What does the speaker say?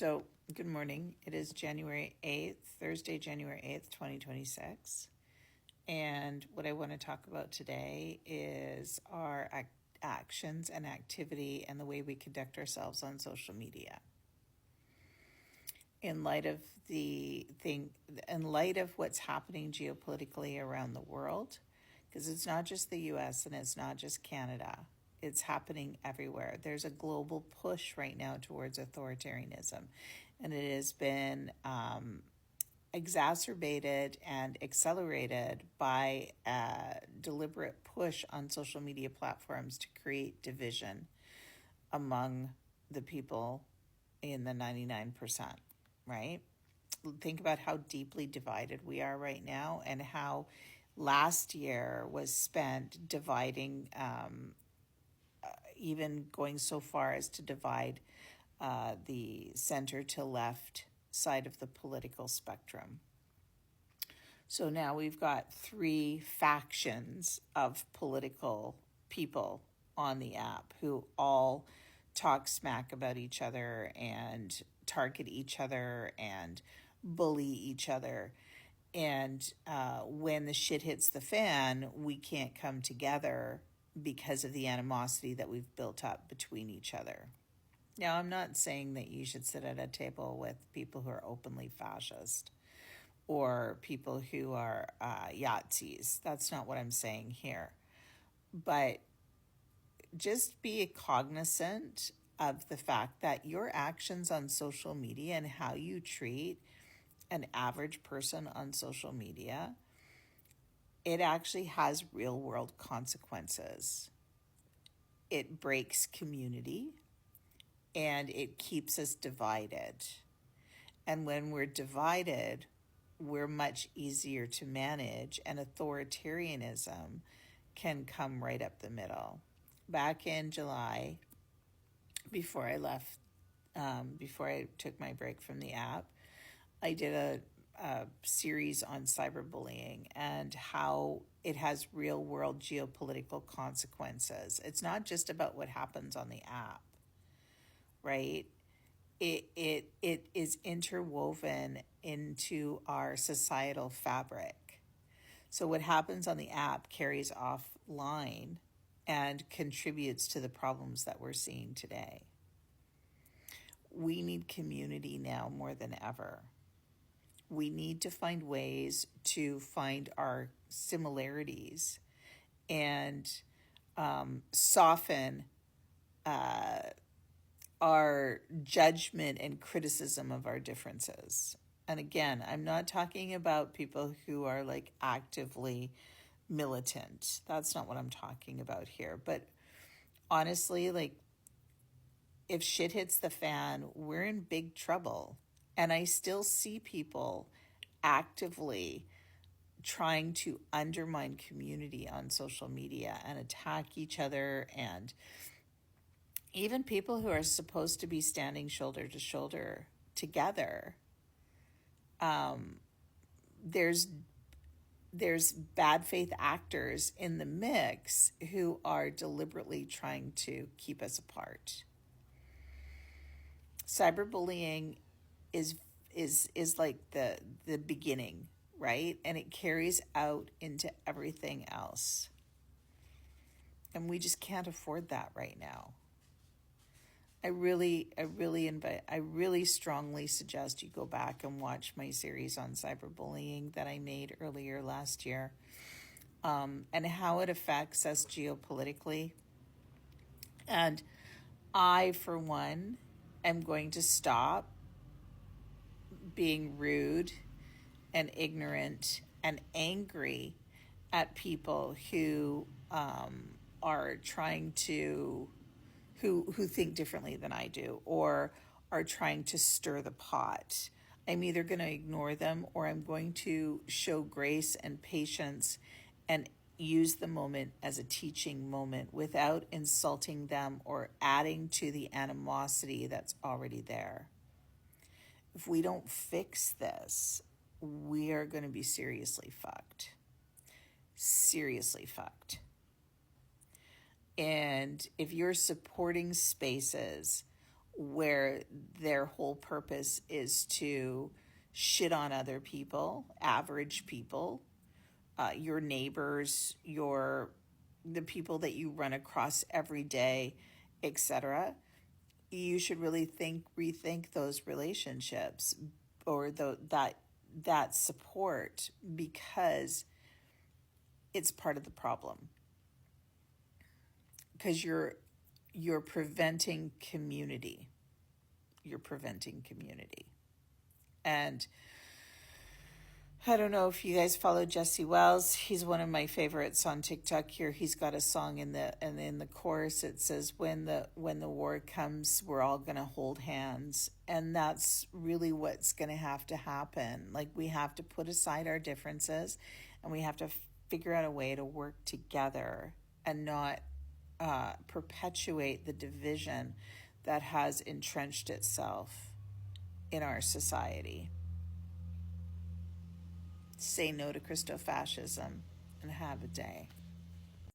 So, good morning. It is January 8th, Thursday, January 8th, 2026. And what I want to talk about today is our actions and activity and the way we conduct ourselves on social media. In light of what's happening geopolitically around the world, because it's not just the US and it's not just Canada. It's happening everywhere. There's a global push right now towards authoritarianism, and it has been exacerbated and accelerated by a deliberate push on social media platforms to create division among the people in the 99%, right? Think about how deeply divided we are right now and how last year was spent dividing, even going so far as to divide the center to left side of the political spectrum. So now we've got three factions of political people on the app who all talk smack about each other and target each other and bully each other. And when the shit hits the fan, we can't come together because of the animosity that we've built up between each other. Now, I'm not saying that you should sit at a table with people who are openly fascist or people who are Yazis. That's not what I'm saying here. But just be cognizant of the fact that your actions on social media and how you treat an average person on social media, it actually has real world consequences. It breaks community and it keeps us divided. And when we're divided, we're much easier to manage, and authoritarianism can come right up the middle. Back in July, before I left, before I took my break from the app, I did a series on cyberbullying and how it has real world geopolitical consequences. It's not just about what happens on the app, right? It is interwoven into our societal fabric. So what happens on the app carries offline and contributes to the problems that we're seeing today. We need community now more than ever. We need to find ways to find our similarities and soften our judgment and criticism of our differences. And again, I'm not talking about people who are like actively militant. That's not what I'm talking about here. But honestly, like, if shit hits the fan, we're in big trouble. And I still see people actively trying to undermine community on social media and attack each other, and even people who are supposed to be standing shoulder to shoulder together. There's bad faith actors in the mix who are deliberately trying to keep us apart. Cyberbullying is like the beginning, right? And it carries out into everything else. And we just can't afford that right now. I really strongly suggest you go back and watch my series on cyberbullying that I made earlier last year, and how it affects us geopolitically. And I, for one, am going to stop being rude and ignorant and angry at people who are trying to who think differently than I do or are trying to stir the pot. I'm either going to ignore them or I'm going to show grace and patience and use the moment as a teaching moment without insulting them or adding to the animosity that's already there. If we don't fix this, we are going to be seriously fucked. Seriously fucked. And if you're supporting spaces where their whole purpose is to shit on other people, average people, your neighbors, the people that you run across every day, etc. You should really rethink those relationships or that support, because it's part of the problem. Because you're preventing community. You're preventing community. And I don't know if you guys follow Jesse Wells. He's one of my favorites on TikTok here. He's got a song in the chorus. It says, when the war comes, we're all going to hold hands. And that's really what's going to have to happen. Like, we have to put aside our differences, and we have to figure out a way to work together and not perpetuate the division that has entrenched itself in our society. Say no to Christo-fascism and have a day.